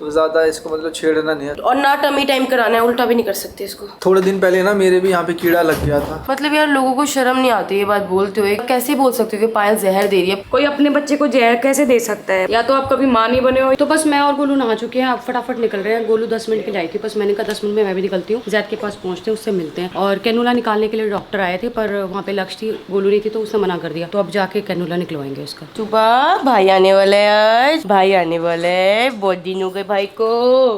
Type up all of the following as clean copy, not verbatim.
तो ज्यादा इसको मतलब छेड़ना नहीं है और ना टमी टाइम कराना है, उल्टा भी नहीं कर सकते इसको। थोड़े दिन पहले ना मेरे भी यहाँ पे कीड़ा लग गया था। मतलब यार लोगों को शर्म नहीं आती ये बात बोलते हुए। कैसे बोल सकते हो कि पायल जहर दे रही है? कोई अपने बच्चे को जहर कैसे दे सकता है? या तो आप कभी माँ नहीं बने हो। तो बस मैं और गोलू नहा चुके हैं, आप फटाफट निकल रहे हैं। गोलू 10 मिनट के लिए आई थी, बस मैंने कहा 10 मिनट में मैं भी निकलती हूँ। जैद के पास पहुंचते हैं, उससे मिलते हैं। और कैनुला निकालने के लिए डॉक्टर आए थे, पर वहाँ पे लक्ष्य थी, गोलू नहीं थी, तो उसने मना कर दिया। तो अब जाके कैनुला निकलवाएंगे उसका। सुबह भाई आने वाला है, आज भाई आने वाला है। बहुत दिन हो गए भाई को,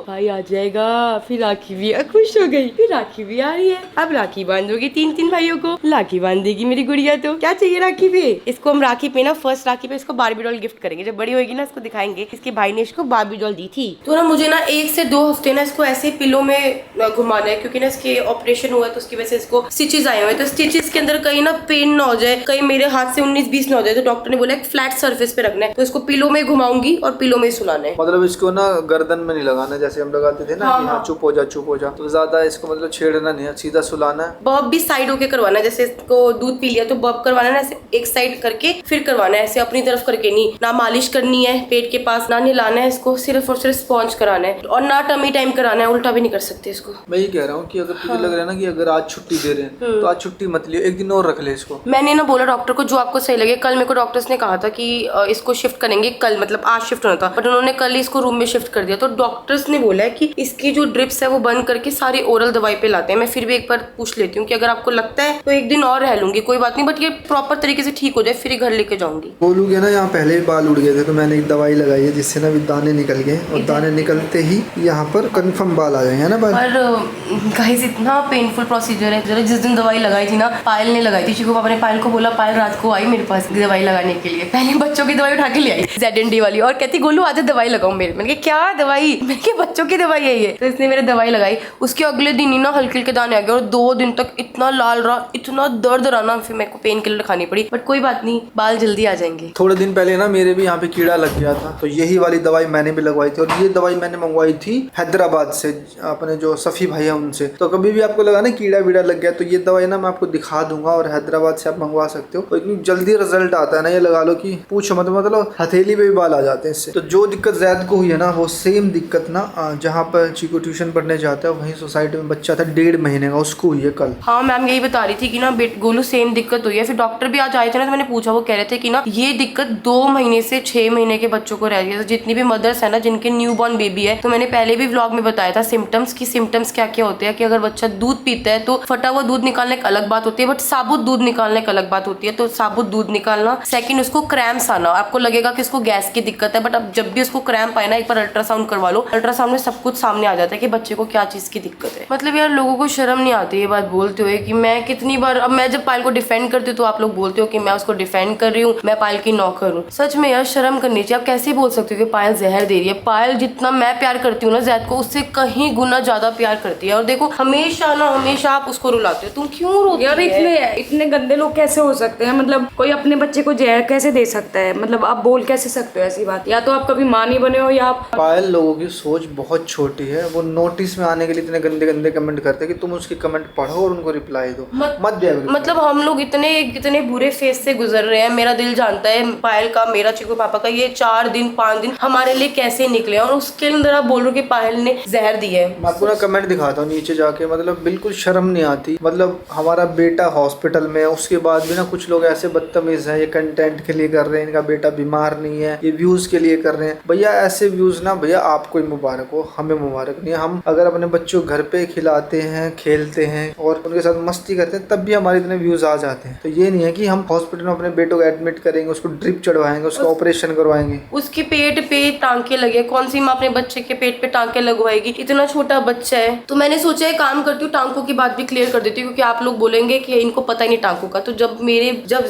भाई आ जाएगा। फिर राखी भी खुश हो गई, फिर राखी भी आ रही है। अब राखी बांधोगी तीन भाइयों को, राखी बांधेगी मेरी गुड़िया। तो क्या चाहिए राखी पे? इसको हम राखी पे ना, फर्स्ट राखी पे इसको बार्बी डॉल गिफ्ट करेंगे। जब बड़ी होगी ना इसको दिखाएंगे इसके भाई ने इसको बार्बी डॉल दी थी। तो ना मुझे ना 1 से 2 हफ्ते ना इसको ऐसे पिलो में घुमाना है, क्योंकि ना इसके ऑपरेशन हुआ है तो उसकी वजह से इसको स्टिचेस आए हुए हैं। तो स्टिचेस के अंदर कहीं ना पेन ना हो जाए, कहीं मेरे हाथ से 19-20 ना हो जाए। तो डॉक्टर ने बोला एक फ्लैट सर्फेस पे रखना है। तो इसको पिलो में घुमाऊंगी और पिलो में सुलाना है। मतलब इसको ना गर्दन में नहीं लगाना जैसे हम लगाते थे ना कि हाँ चुप हो जा। तो ज्यादा इसको मतलब छेड़ना नहीं है, सीधा सुलाना है। बब भी साइड होके करवाना है। जैसे इसको दूध पी लिया तो बब करवाना है, ऐसे एक साइड करके फिर करवाना है, ऐसे अपनी तरफ करके नहीं। ना मालिश करनी है पेट के पास, ना नहलाना है इसको, सिर्फ और सिर्फ स्पॉन्ज कराना है। और ना टमी टाइम कराना है, उल्टा भी नहीं कर सकते इसको। मैं ये कह रहा हूँ कि अगर तुझे लग रहा है ना कि अगर आज छुट्टी दे रहे हैं तो आज छुट्टी मत लियो, एक दिन और रख ले इसको। मैंने ना बोला डॉक्टर को जो आपको सही लगे। कल मेरे को डॉक्टर्स ने कहा था कि इसको शिफ्ट करेंगे कल, मतलब आज शिफ्ट होना था, बट उन्होंने कल ही इसको रूम में शिफ्ट कर दिया। तो डॉक्टर्स ने बोला है कि इसकी जो ड्रिप्स है वो बंद करके सारी ओरल दवाई पे लाते हैं। मैं फिर भी एक बार पूछ लेती हूँ कि अगर आपको लगता है तो एक दिन और रह लूंगी, कोई बात नहीं, बट ये प्रॉपर तरीके से ठीक हो जाए फिर ही घर लेके जाऊंगी। गोलू के ना यहाँ पहले भी बाल उड़ गए थे, तो मैंने एक दवाई लगाई है जिससे ना भी दाने निकल गए, और दाने निकलते ही यहाँ पर कंफर्म बाल आ गए हैं ना बाल। पर गाइस इतना पेनफुल प्रोसीजर है। जरा जिस दिन दवाई लगाई थी ना, पायल ने लगाई थी। चिकू पापा ने पायल को बोला, पायल रात को आई मेरे पास दवाई लगाने के लिए। पहले बच्चों की दवाई उठा के ले आई ZND वाली, और कहती गोलू आज दवाई लगाओ मेरे। मैंने कहा क्या दवाई? मैंने कहा बच्चों की दवाई है ये। तो इसने मेरे दवाई लगाई। उसके अगले दिन ही ना हल्के हल्के दाने आ गए, और 2 दिन तक इतना लाल रहा, इतना दर्द रहा ना, फिर मेरे को पेन किलर खानी पड़ी। बट कोई बात नहीं, बाल जल्दी आ जाएंगे। थोड़े दिन पहले ना मेरे भी यहाँ पे कीड़ा लग गया था, तो यही वाली दवाई मैंने भी लगवाई थी। और ये दवाई मैंने मंगवाई थी हैदराबाद से, अपने जो सफ़ी भाई है उनसे। तो कभी भी आपको लगा ना कीड़ा वीड़ा लग गया तो ये दवाई ना मैं आपको दिखा दूंगा, और हैदराबाद से आप मंगवा सकते हो। तो इतनी जल्दी रिजल्ट आता है ना, ये लगा लो कि पूछो मत, मतलब हथेली पे भी बाल आ जाते हैं इससे। तो जो दिक्कत जैद को हुई है ना, वो सेम दिक्कत ना जहाँ पर चीकू ट्यूशन पढ़ने जाता है वहीं सोसाइटी में बच्चा था 1.5 महीने का, उसको हुई है कल। हाँ मैम यही बता रही थी कि ना गोलू सेम दिक्कत हुई है। फिर डॉक्टर भी आज आए थे ना, तो मैंने पूछा, वो कह रहे थे कि ना ये दिक्कत 2 महीने से 6 महीने के बच्चों को रह रही है। तो जितनी भी मदर्स है ना जिनके न्यू बॉर्न बेबी है, तो मैंने पहले भी व्लॉग में बताया था सिम्टम्स की। सिम्टम्स क्या क्या होते हैं कि अगर बच्चा दूध पीता है तो फटा हुआ दूध निकालने एक अलग बात होती है, बट साबुत दूध निकालने एक अलग बात होती है। तो साबुत दूध निकालना, सेकंड उसको क्रैम्प्स आना। आपको लगेगा कि इसको गैस की दिक्कत है, बट अब जब भी उसको क्रैम्प आए ना, एक बार अल्ट्रासाउंड करवा लो। अल्ट्रासाउंड में सब कुछ सामने आ जाता है कि बच्चे को क्या चीज की दिक्कत है। मतलब यार लोगों को शर्म नहीं आती ये बात बोलते हुए कि मैं कितनी बार, अब मैं जब पायल को डिफेंड करती हूँ तो आप लोग बोलते हो कि मैं उसको डिफेंड कर रही हूँ, मैं पायल की नौकर हूँ। सच में यार शर्म करनी चाहिए। आप कैसे बोल सकते हो कि पायल जहर दे रही है? पायल जितना मैं प्यार करती हूँ ना जैद को, उससे कहीं गुना ज्यादा प्यार करती है। और देखो हमेशा ना हमेशा आप उसको रुलाते हो। तुम क्यों रोती यार इतने गंदे लोग कैसे हो सकते हैं? मतलब कोई अपने बच्चे को जहर कैसे दे सकता है? मतलब आप बोल कैसे सकते हो ऐसी बात? या तो आप कभी माँ नहीं बने हो, या आप। पायल लोगों की सोच बहुत छोटी है। वो नोटिस में आने के लिए इतने गंदे गंदे कमेंट करते हैं कि तुम उसके कमेंट पढ़ो और उनको रिप्लाई दो, मत दिया करो। मतलब हम लोग इतने बुरे फेस से गुजर रहे हैं। मेरा दिल जानता है पायल का, मेरा चिकू पापा का, ये 4 दिन 5 दिन हमारे लिए कैसे निकले, और उसके अंदर आप बोल रहे हो कि पायल ने जहर दी है। मैं आपको ना कमेंट दिखाता हूँ नीचे जाके, मतलब बिल्कुल शर्म नहीं आती। मतलब हमारा बेटा हॉस्पिटल में है, उसके बाद भी ना कुछ लोग ऐसे बदतमीज हैं, ये कंटेंट के लिए कर रहे हैं, इनका बेटा बीमार नहीं है, ये व्यूज के लिए कर रहे हैं। भैया ऐसे व्यूज ना, भैया आपको ही मुबारक हो, हमें मुबारक नहीं। हम अगर अपने बच्चों को घर पे खिलाते हैं, खेलते हैं और उनके साथ मस्ती करते हैं, तब भी हमारे इतने व्यूज आ जाते हैं। तो ये नहीं है कि हम हॉस्पिटल में अपने बेटों को एडमिट करेंगे, उसको ड्रिप चढ़वाएंगे, उसका ऑपरेशन करवाएंगे, उसके पेट पे टांके लगे। कौन सी माँ अपने बच्चे के पेट पे टांके लगवाएगी? इतना छोटा बच्चा है। तो मैंने सोचा है काम करती हूँ, टांकों की बात भी क्लियर कर देती हूँ, क्योंकि आप लोग बोलेंगे कि इनको पता ही नहीं टांकों का। तो जब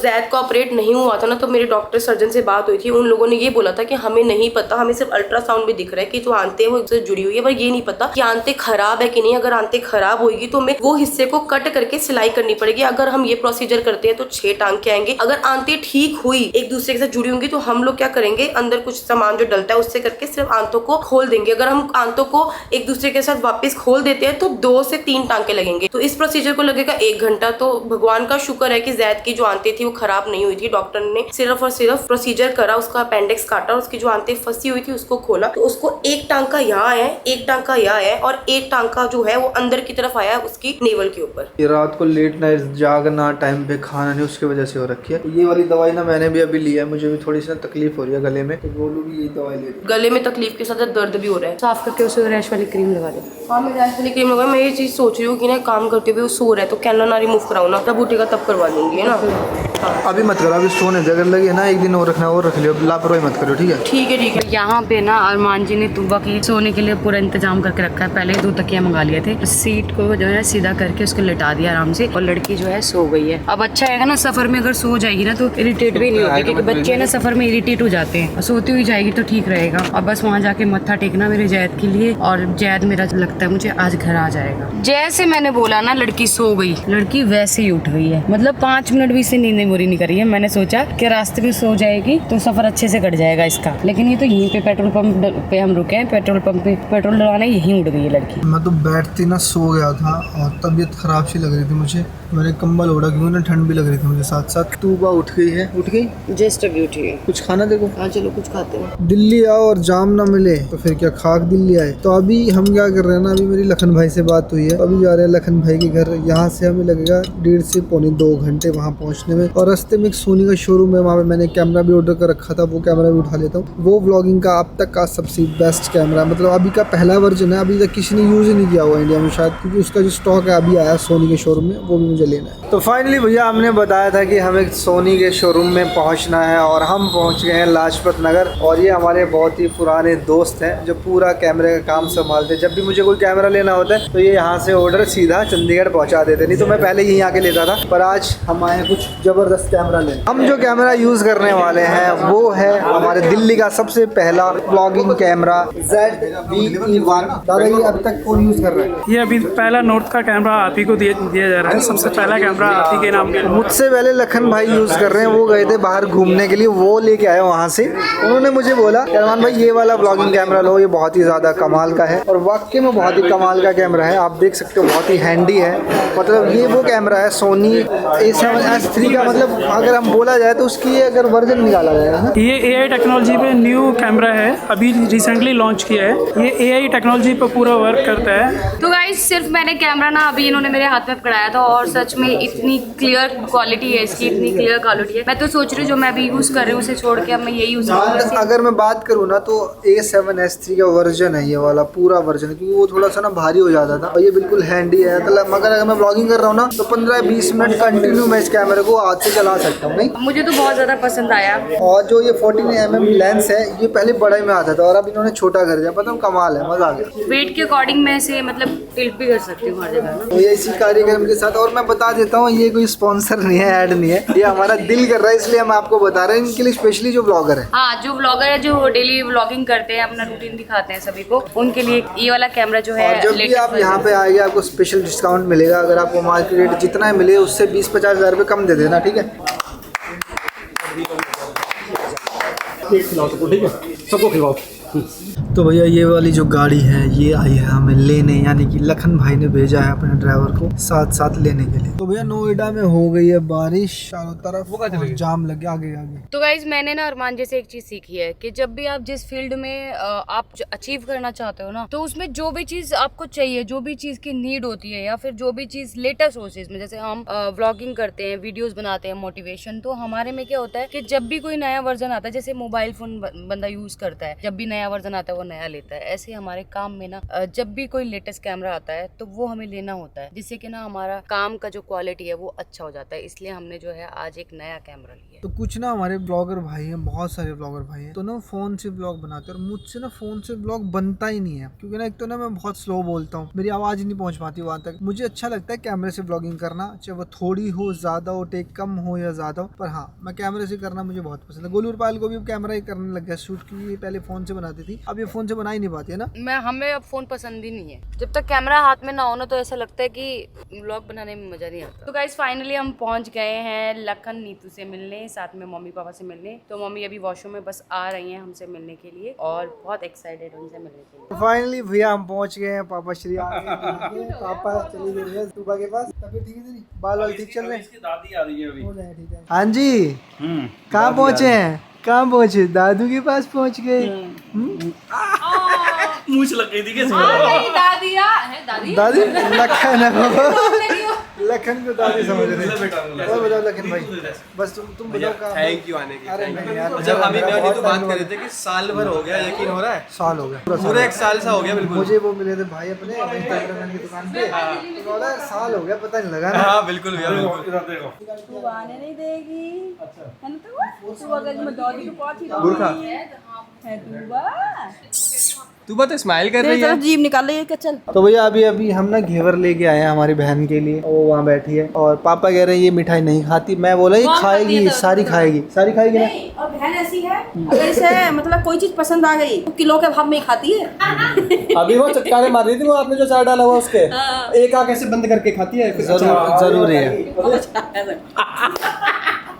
जैद का ऑपरेट नहीं हुआ था ना, तो मेरे डॉक्टर सर्जन से बात हुई थी। उन लोगों ने ये बोला था कि हमें नहीं पता, हमें सिर्फ अल्ट्रासाउंड में दिख रहा है कि जो आंतें वो इससे जुड़ी हुई है, पर ये नहीं पता कि आंतें खराब है कि नहीं। अगर आंतें खराब होगी तो हमें वो हिस्से को कट करके सिलाई करनी पड़ेगी। अगर हम ये प्रोसीजर करते हैं तो 6 टांके आएंगे। अगर आंतें ठीक हुई, एक दूसरे के साथ जुड़ी होंगी, तो हम लोग क्या करेंगे, अंदर कुछ सामान जो डलता है उससे करके सिर्फ आंतों को खोल देंगे। अगर हम आंतों को एक दूसरे के साथ वापस खोल देते हैं तो 2 से 3 टांके लगेंगे। तो इस प्रोसीजर को लगेगा 1 घंटा। तो भगवान का शुक्र है कि जैद की जो आंतें थी वो खराब नहीं हुई थी। डॉक्टर ने सिर्फ और सिर्फ प्रोसीजर करा, उसका अपेंडिक्स काटा, उसकी जो आंतें फंसी हुई थी उसको खोला। तो उसको एक टांका यहाँ है, एक टांका यहाँ है और एक टांका जो है वो अंदर की तरफ आया है उसकी नेवल के ऊपर। ये रात को लेट नाइट जागना, टाइम पे खाना नहीं, उसकी वजह से हो रखी है। ये वाली दवाई ना मैंने भी अभी लिया है, मुझे भी थोड़ी सी तकलीफ हो रही है गले में, तो गोलू भी यही दवाई ले रही है। गले में तकलीफ के साथ दर्द भी हो रहा है। साफ करके उसे रैश वाली क्रीम लगा दे। हाँ मैं रैश वाली क्रीम लगा। मैं ये चीज सोच रही हूँ कि ना काम करते हुए वो सो रहा है तो कैनला ना रिमूव कराओ ना, तब उठेगा तब करवा लूंगी, है ना। अभी मत करो, अभी सोने जगह लगी है ना, एक दिन और रखना और रख लियो, लापरवाही मत करो, ठीक है। ठीक है ठीक है। यहाँ पे ना अरमान जी ने तुबा की सोने के लिए पूरा इंतजाम करके रखा है। पहले 2 तकिया मंगा लिए थे, सीट को जो है सीधा करके उसको लिटा दिया आराम से, और लड़की जो है सो गई है। अब अच्छा है ना, सफर में अगर सो जाएगी ना तो इरिटेट भी नहीं होगी, क्योंकि बच्चे ना सफर में इरिटेट हो जाते हैं। सोती हुई जाएगी तो ठीक रहेगा। अब बस वहाँ जाके मत्था टेकना मेरे जैद के लिए, और जैद मेरा लगता है मुझे आज घर आ जाएगा। जैसे मैंने बोला ना लड़की सो गई, लड़की वैसे ही उठ गई है। मतलब 5 मिनट भी इसे नींद पूरी नहीं करी है। मैंने सोचा कि रास्ते में सो जाएगी तो सफर अच्छे से कट जाएगा इसका, लेकिन ये तो यहीं पे पेट्रोल पंप पे हम रुके हैं, पेट्रोल पंप पे पेट्रोल डलवाने यहीं उड़ गई है लड़की। मैं तो बैठती ना सो गया था और तबीयत खराब सी लग रही थी मुझे, मैंने कंबल ओढ़ा क्यों ना, ठंड भी लग रही थी मुझे साथ साथ। तूबा उठ गई है। उठ गई जस्ट अभी उठी है। कुछ खाना देखो। हाँ चलो कुछ खाते हैं। दिल्ली आओ और जाम ना मिले तो फिर क्या, खाक दिल्ली आए। तो अभी हम क्या कर रहे हैं ना, अभी मेरी लखन भाई से बात हुई है, अभी जा रहे हैं लखन भाई के घर। यहाँ से हमें लगेगा 1.5 से पौने 2 घंटे वहाँ पहुँचने में। और रास्ते में एक सोनी का शोरूम है, वहाँ पे मैंने कैमरा भी ऑर्डर कर रखा था, वो कैमरा भी उठा लेता हूँ। वो व्लॉगिंग का अब तक का सबसे बेस्ट कैमरा, मतलब अभी का पहला वर्जन है, अभी तक किसी ने यूज़ ही नहीं किया हुआ इंडिया में शायद, क्योंकि उसका जो स्टॉक है अभी आया सोनी के शोरूम में, वो भी मुझे लेना है। तो फाइनली भैया हमने बताया था कि हमें सोनी के शोरूम में पहुंचना है और हम पहुंच गए हैं लाजपत नगर। और ये हमारे बहुत ही पुराने दोस्त हैं जो पूरा कैमरे का काम संभालते हैं। जब भी मुझे कोई कैमरा लेना होता है तो ये यहाँ से ऑर्डर सीधा चंडीगढ़ पहुँचा देते, नहीं तो मैं पहले यहीं आके लेता था। पर आज हम आए कुछ ज़बरदस्त कैमरा लेने। हम जो कैमरा यूज़ करने वाले हैं वो है हमारे दिल्ली का सबसे पहला व्लॉगिंग कैमरा ZV-E1। दादा ये अब तक कौन यूज़ कर रहा है? ये अभी पहला नॉर्थ का कैमरा आप ही को दिया जा रहा है, सबसे पहला कैमरा आप ही के नाम के। मुझसे पहले लखन भाई यूज़ कर रहे हैं, वो गए थे बाहर घूमने के लिए, वो लेके आए वहाँ से। उन्होंने मुझे बोला अरमान भाई ये वाला व्लॉगिंग कैमरा लो, ये बहुत ही ज़्यादा कमाल का है। और वाकई में बहुत ही कमाल का कैमरा है, आप देख सकते हो बहुत ही हैंडी है। मतलब ये वो कैमरा है सोनी A7S III का, मतलब अगर हम बोला जाए तो उसकी अगर वर्जन निकाला जाएगा ना, ये AI टेक्नोलॉजी पे न्यू कैमरा है, अभी रिसेंटली लॉन्च किया है। ये AI टेक्नोलॉजी पे पूरा वर्क करता है। तो गाइस सिर्फ मैंने कैमरा ना अभी इन्होंने मेरे हाथ में पकड़ाया था, और सच में इतनी क्लियर क्वालिटी है इसकी, इतनी क्लियर क्वालिटी है। मैं तो सोच रही हूँ जो मैं अभी यूज़ कर रही हूँ उसे छोड़ के अब मैं यही यूज़ करूँगी। अगर मैं बात करूँ ना तो A7S III का वर्जन है ये वाला, पूरा वर्जन, क्योंकि वो थोड़ा सा ना भारी हो जाता था, और ये बिल्कुल हैंडी है। मतलब मगर अगर मैं ब्लॉगिंग कर रहा हूँ ना तो 15-20 मिनट कंटिन्यू मैं इस कैमरे को हाथ से चला सकता हूँ। नहीं मुझे तो बहुत ज़्यादा पसंद आया। और जो ये 14mm लेंस है, ये पहले बड़ा में आता था और अब इन्होंने छोटा कर दिया, पता कमाल है, मजा आ गया। वेट के अकॉर्डिंग मैं इसे मतलब टिल्ट भी कर सकती हूँ हर जगह ना। तो ये इसी कार्यक्रम के साथ, और मैं बता देता हूँ ये कोई स्पॉन्सर नहीं है, ऐड नहीं है, ये हमारा दिल कर रहा है इसलिए हम आपको बता रहे हैं, इनके लिए स्पेशली जो ब्लॉगर है। हाँ, जो ब्लॉगर है जो डेली व्लॉगिंग करते हैं, अपना रूटीन दिखाते हैं सभी को, उनके लिए ये वाला कैमरा जो है। और जब भी आप यहाँ पे आएंगे आपको स्पेशल डिस्काउंट मिलेगा। अगर आपको मार्केट रेट जितना है मिले उससे 20-50 हज़ार रुपये कम दे देना, ठीक है। सबको खिलाओ। तो भैया ये वाली जो गाड़ी है ये आई है हमें लेने, यानी कि लखन भाई ने भेजा है अपने ड्राइवर को साथ साथ लेने के लिए। तो भैया नोएडा में हो गई है बारिश चारों तरफ, और जाम लग गया आगे आगे। तो गाइज मैंने ना अरमान जैसे एक चीज सीखी है कि जब भी आप जिस फील्ड में आप अचीव करना चाहते हो ना, तो उसमें जो भी चीज आपको चाहिए, जो भी चीज की नीड होती है, या फिर जो भी चीज लेटेस्ट हो चीज में, जैसे हम व्लॉगिंग करते हैं, वीडियोस बनाते हैं, मोटिवेशन, तो हमारे में क्या होता है कि जब भी कोई नया वर्जन आता है, जैसे मोबाइल फोन बंदा यूज करता है, जब भी नया वर्जन आता है वो नया लेता है। ऐसे हमारे काम में ना जब भी कोई लेटेस्ट कैमरा आता है तो वो हमें लेना होता है, जिससे कि ना हमारा काम का जो क्वालिटी है वो अच्छा हो जाता है। इसलिए हमने जो है आज एक नया कैमरा लिया। तो कुछ ना हमारे ब्लॉगर भाई हैं, बहुत सारे ब्लॉगर भाई हैं, तो ना फ़ोन से ब्लॉग बनाते हैं, और मुझसे ना फ़ोन से ब्लॉग बनता ही नहीं है, क्योंकि ना एक तो ना मैं बहुत स्लो बोलता हूँ, मेरी आवाज़ नहीं पहुँच पाती वहाँ तक। मुझे अच्छा लगता है कैमरे से ब्लॉगिंग करना, चाहे वो थोड़ी हो, ज़्यादा हो, टेक कम हो या ज़्यादा हो, पर हाँ मैं कैमरे से करना मुझे बहुत पसंद है। गोलू पायल को भी कैमरा ही करने लग गया शूट, क्योंकि पहले फ़ोन से बनाती थी, अब ये फ़ोन से बना ही नहीं पाती है ना। हमें अब फोन पसंद ही नहीं है, जब तक कैमरा हाथ में ना हो ना तो ऐसा लगता है कि व्लॉग बनाने में मजा नहीं आता। तो गाइस फाइनली हम पहुंच गए हैं लखन नीतू से मिलने, साथ में मम्मी पापा से मिलने। तो मम्मी अभी वॉशरूम में बस आ रही हैं हमसे मिलने के लिए, और बहुत एक्साइटेड उनसे मिलने के लिए। तो फाइनली भैया हम पहुंच गए हैं, पापा श्री आ गए। पापा चली गई है सुबह के पास, तबीयत ठीक है, बाल वाल ठीक चल रहे हैं, दादी आ रही है अभी। हो जाए ठीक है। हाँ जी, कहाँ पहुँचे हैं? कहाँ पहुँचे? दादू के पास पहुँच गए। मूछ लग गई थी कैसे दादिया है दादी दादी लखन है वो। लखन को दादी समझ रहे हैं। और बताओ लखन भाई, बस तुम बताओ कहाँ। थैंक यू आने की। अरे नहीं यार, जब अभी मैं बहुत तो बात time कर रहे थे कि साल भर हो गया, यकीन हो रहा है? साल हो गया, पूरा एक साल सा हो गया बिल्कुल। मुझे वो मिले थे भाई अपने वहीं कैमरामैन की दुकान पे, तो बोला साल हो गया पता नहीं लगा ना। हाँ बिल्कुल भैया बिल्कुल। इधर देखो तू आने नहीं देगी। है ना तू अगर मैं दादी को पाती बुर्खा। है तू बता स्माइल कर रही है। जीभ निकाल रही है क्या? चल तो भैया अभी हम ना घेवर लेके आए हैं हमारी बहन के लिए, वो वहाँ बैठी है और पापा कह रहे हैं ये मिठाई नहीं खाती। मैं बोला ये खाएगी, सारी खाएगी, सारी खाएगी ना। और बहन ऐसी है, अगर इसे मतलब कोई चीज पसंद आ गई तो किलो के भाव में ही खाती है। अभी वो चटकारे मार रही थी, वो आपने जो चार डाला हुआ उसके एक आंख ऐसे बंद करके खाती है। जरूर है।